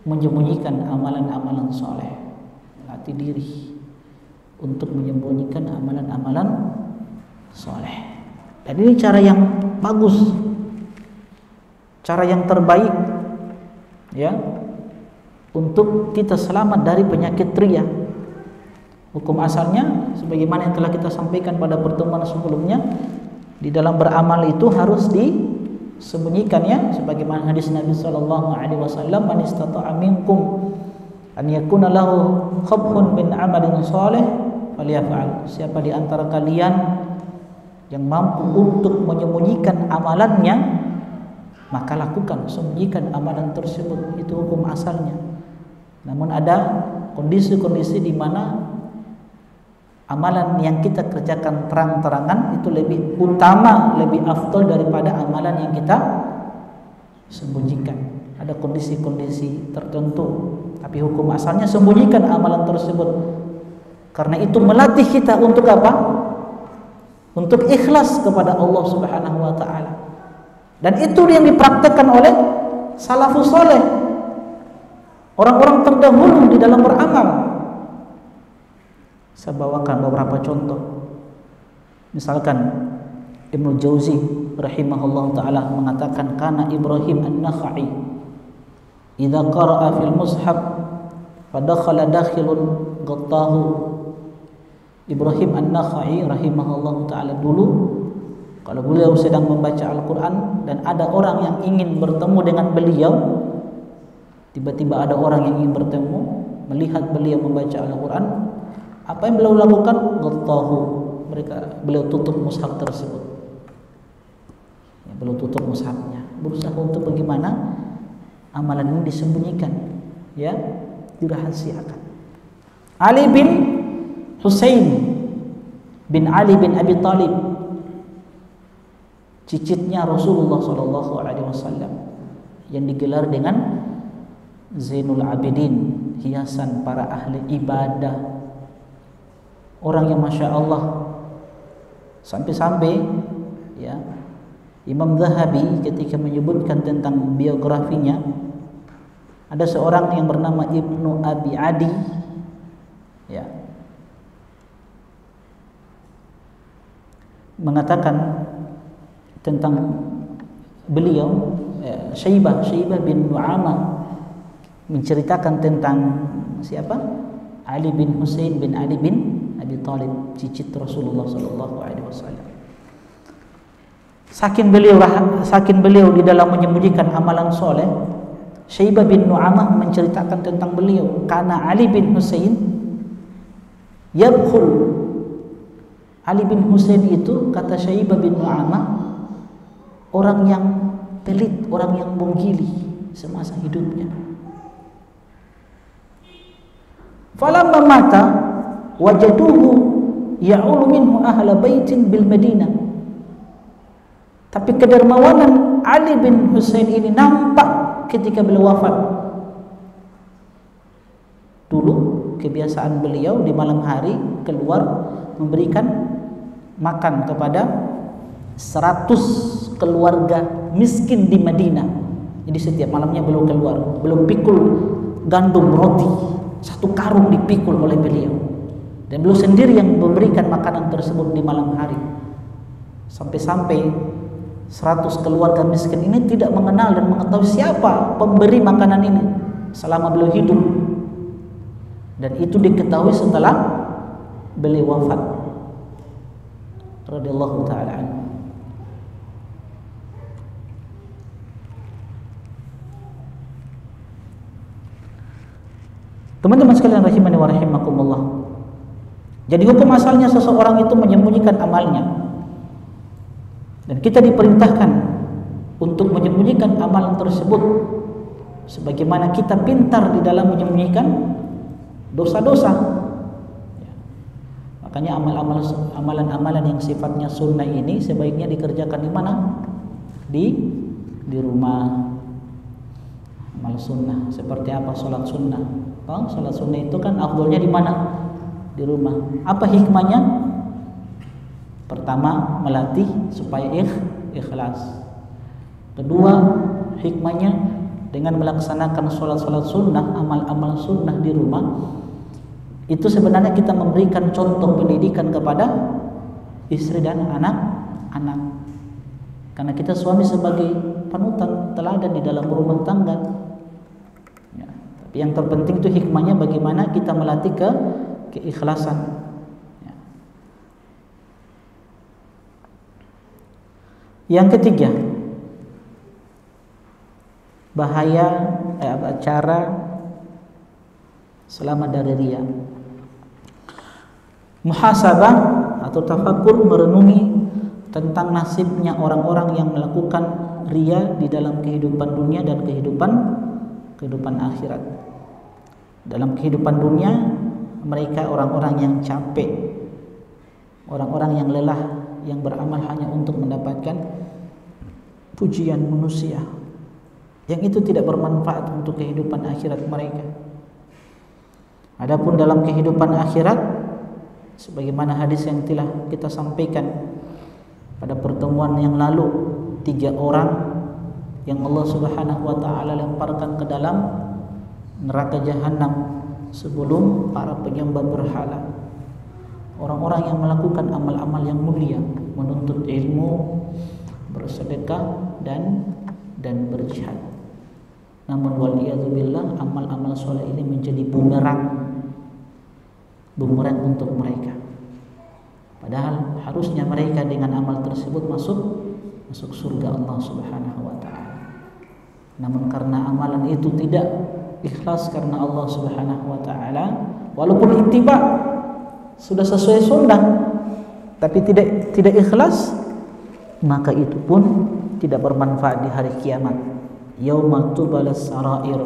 menyembunyikan amalan-amalan soleh. Melatih diri untuk menyembunyikan amalan-amalan soleh. Dan ini cara yang bagus, cara yang terbaik ya untuk kita selamat dari penyakit riya. Hukum asalnya sebagaimana yang telah kita sampaikan pada pertemuan sebelumnya, di dalam beramal itu harus disembunyikan ya, sebagaimana hadis Nabi sallallahu alaihi wasallam, man istata'a minkum an yakuna lahu khabhun min amalin shalih falyaf'al. Siapa di antara kalian yang mampu untuk menyembunyikan amalannya, maka lakukan, sembunyikan amalan tersebut. Itu hukum asalnya. Namun ada kondisi-kondisi di mana amalan yang kita kerjakan terang-terangan itu lebih utama, lebih afdal daripada amalan yang kita sembunyikan. Ada kondisi-kondisi tertentu, tapi hukum asalnya sembunyikan amalan tersebut. Karena itu melatih kita untuk apa? Untuk ikhlas kepada Allah Subhanahu wa taala. Dan itu yang dipraktekkan oleh salafus saleh, orang-orang terdahulu di dalam beramal. Saya bawakan beberapa contoh. Misalkan Ibnu Jauzi rahimahullah taala mengatakan, kana Ibrahim an-Nakhai idza qara'a fil mushaf fadakhala dakhilun ghattahu. Ibrahim an-Nakhai rahimahullah taala dulu kalau beliau sedang membaca Al-Quran dan ada orang yang ingin bertemu dengan beliau, tiba-tiba ada orang yang ingin bertemu, melihat beliau membaca Al-Quran, apa yang beliau lakukan? Ghattahu, beliau tutup mushaf tersebut. Ya, beliau tutup mushafnya, berusaha untuk bagaimana amalan ini disembunyikan, ya, dirahasiakan. Ali bin Husain bin Ali bin Abi Thalib, cicitnya Rasulullah SAW, yang digelar dengan Zainul Abidin, hiasan para ahli ibadah. Orang yang Masya Allah, sampai-sampai ya, Imam Zahabi ketika menyebutkan tentang biografinya, ada seorang yang bernama Ibnu Abi Adi ya, mengatakan tentang beliau, Syaibah bin Nu'amah menceritakan tentang siapa? Ali bin Husain bin Ali bin Abi Thalib, cicit Rasulullah sallallahu alaihi wasallam. Saking beliau di dalam menyembunyikan amalan soleh, Syaibah bin Nu'amah menceritakan tentang beliau, karena Ali bin Husain yabkhul. Ali bin Husain itu, kata Syaibah bin Nu'amah, orang yang pelit, orang yang bonggili semasa hidupnya. Falamma mata wajaduhu ya'ulu minhu ahla baitin bil Madinah. Tapi kedermawanan Ali bin Husain ini nampak ketika beliau wafat. Dulu kebiasaan beliau di malam hari keluar memberikan makan kepada 100 keluarga miskin di Madinah. Jadi setiap malamnya beliau keluar, beliau pikul gandum roti, 1 karung dipikul oleh beliau. Dan beliau sendiri yang memberikan makanan tersebut di malam hari. Sampai-sampai 100 keluarga miskin ini tidak mengenal dan mengetahui siapa pemberi makanan ini selama beliau hidup. Dan itu diketahui setelah beliau wafat radhiyallahu taala anhu. Teman-teman sekalian rahimani wa rahimakumullah. Jadi hukum asalnya seseorang itu menyembunyikan amalnya. Dan kita diperintahkan untuk menyembunyikan amalan tersebut sebagaimana kita pintar di dalam menyembunyikan dosa-dosa. Ya. Makanya amalan-amalan yang sifatnya sunnah ini sebaiknya dikerjakan di mana? Di rumah. Amal sunnah seperti apa? Salat sunnah. Salat sunnah itu kan afdolnya di mana? Di rumah. Apa hikmahnya? Pertama, melatih supaya ikhlas. Kedua, hikmahnya dengan melaksanakan sholat-sholat sunnah, amal-amal sunnah di rumah, itu sebenarnya kita memberikan contoh pendidikan kepada istri dan anak-anak. Karena kita suami sebagai panutan teladan di dalam rumah tangga. Ya, tapi yang terpenting itu hikmahnya bagaimana kita melatih keikhlasan. Yang ketiga, bahaya cara selamat dari riya. Muhasabah atau tafakkur, merenungi tentang nasibnya orang-orang yang melakukan riya di dalam kehidupan dunia dan kehidupan akhirat. Dalam kehidupan dunia mereka orang-orang yang capek, orang-orang yang lelah, yang beramal hanya untuk mendapatkan pujian manusia, yang itu tidak bermanfaat untuk kehidupan akhirat mereka. Adapun dalam kehidupan akhirat, sebagaimana hadis yang telah kita sampaikan pada pertemuan yang lalu, 3 orang yang Allah Subhanahu wa taala lemparkan ke dalam neraka jahanam sebelum para penyembah berhala. Orang-orang yang melakukan amal-amal yang mulia, menuntut ilmu, bersedekah dan berjihad. Namun waliyadzubillah, amal-amal soleh ini menjadi bumerang untuk mereka. Padahal harusnya mereka dengan amal tersebut masuk surga Allah Subhanahu wa taala. Namun karena amalan itu tidak ikhlas karena Allah Subhanahu wa taala, walaupun ittiba sudah sesuai sunnah tapi tidak ikhlas, maka itu pun tidak bermanfaat di hari kiamat. Yauma tubalas sarair,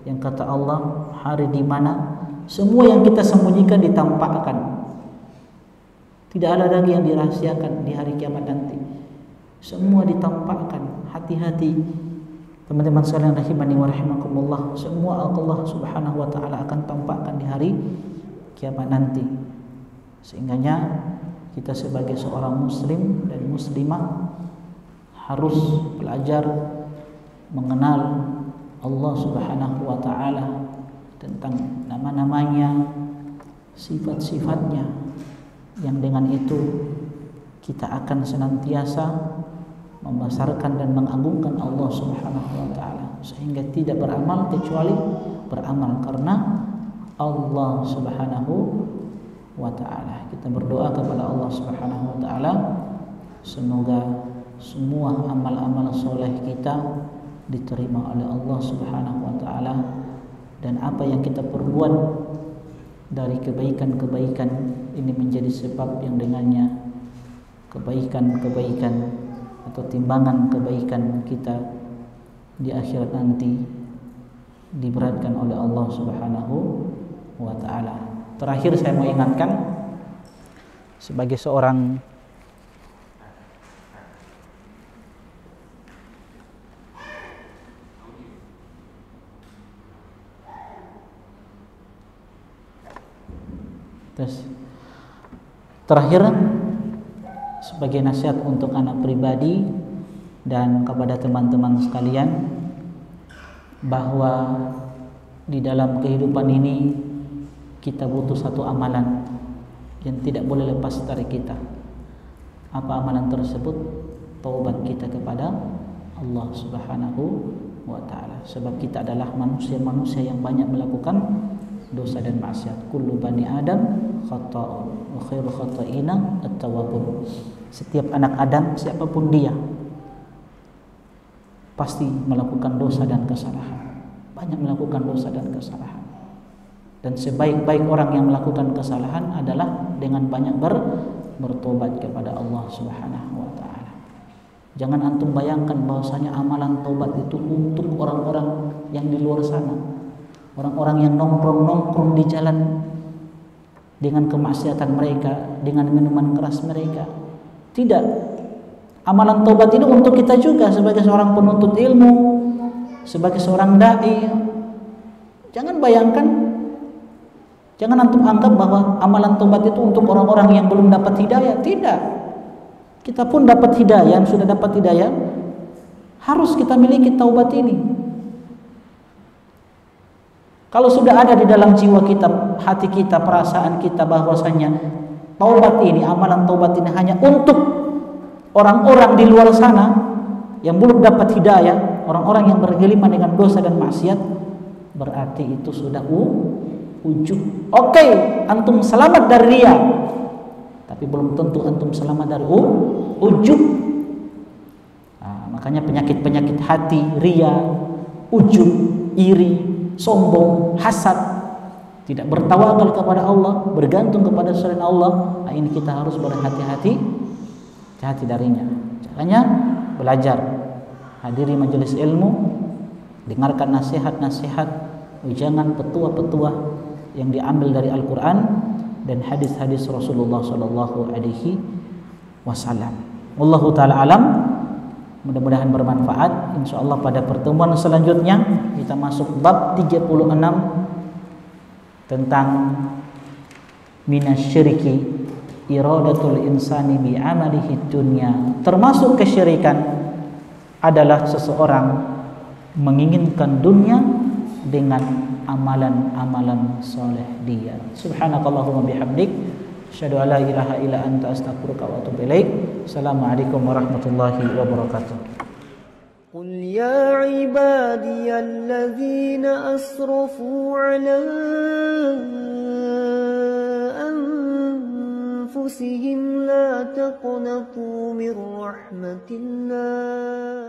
yang kata Allah, hari di mana semua yang kita sembunyikan ditampakkan. Tidak ada lagi yang dirahasiakan di hari kiamat nanti. Semua ditampakkan. Hati-hati teman-teman sekalian rahimani wa rahimakumullah, semua Allah Subhanahu wa taala akan tampakkan di hari kiamat nanti. Sehingganya kita sebagai seorang muslim dan muslimah harus belajar mengenal Allah Subhanahu wa taala, tentang nama-namanya, sifat-sifatnya, yang dengan itu kita akan senantiasa membesarkan dan mengagungkan Allah Subhanahu wa taala, sehingga tidak beramal kecuali beramal karena Allah Subhanahu wa taala. Kita berdoa kepada Allah Subhanahu wa taala semoga semua amal-amal soleh kita diterima oleh Allah Subhanahu wa taala, dan apa yang kita perbuat dari kebaikan-kebaikan ini menjadi sebab yang dengannya kebaikan-kebaikan atau timbangan kebaikan kita di akhirat nanti diberatkan oleh Allah Subhanahu wa taala. Terakhir saya mau ingatkan, sebagai seorang Terus terakhir, sebagai nasihat untuk anak pribadi dan kepada teman-teman sekalian, bahwa di dalam kehidupan ini kita butuh satu amalan yang tidak boleh lepas dari kita. Apa amalan tersebut? Taubat kita kepada Allah Subhanahu wa ta'ala. Sebab kita adalah manusia-manusia yang banyak melakukan dosa dan maksiat. Kullu bani Adam khata'un wa khairu khata'ina at-tawwabun. Setiap anak Adam, siapapun dia, pasti melakukan dosa dan kesalahan. Banyak melakukan dosa dan kesalahan. Dan sebaik-baik orang yang melakukan kesalahan adalah dengan banyak bertobat kepada Allah Subhanahu wa ta'ala. Jangan antum bayangkan bahwasanya amalan taubat itu untuk orang-orang yang di luar sana, orang-orang yang nongkrong-nongkrong di jalan dengan kemaksiatan mereka, dengan minuman keras mereka. Tidak. Amalan taubat ini untuk kita juga sebagai seorang penuntut ilmu, sebagai seorang dai. Jangan bayangkan, jangan antum anggap bahwa amalan taubat itu untuk orang-orang yang belum dapat hidayah. Tidak. Kita pun dapat hidayah, sudah dapat hidayah, harus kita miliki taubat ini. Kalau sudah ada di dalam jiwa kita, hati kita, perasaan kita bahwasanya taubat ini, amalan taubat ini hanya untuk orang-orang di luar sana yang belum dapat hidayah, orang-orang yang bergelimang dengan dosa dan maksiat, berarti itu sudah ujub. Oke, antum selamat dari riya, tapi belum tentu antum selamat dari ujub. Nah, makanya penyakit-penyakit hati, riya, ujub, iri, sombong, hasad, tidak bertawakal kepada Allah, bergantung kepada selain Allah. Nah, ini kita harus berhati-hati darinya. Caranya belajar, hadiri majelis ilmu, dengarkan nasihat-nasihat, ujangan petua-petua yang diambil dari Al-Quran dan hadis-hadis Rasulullah Sallallahu Alaihi Wasallam. Wallahu taala alam. Mudah-mudahan bermanfaat. Insyaallah pada pertemuan selanjutnya kita masuk bab 36 tentang minasyirki iradatul insani bi amalihi dunya. Termasuk kesyirikan adalah seseorang menginginkan dunia dengan amalan-amalan soleh dia. Subhanakallahumma bihamdik, asyhadu an la ilaha illa anta astaghfiruka wa atubu ilaik. Assalamualaikum warahmatullahi wabarakatuh. قل يا عبادي الذين أسرفوا على أنفسهم لا تقنطوا من رحمة الله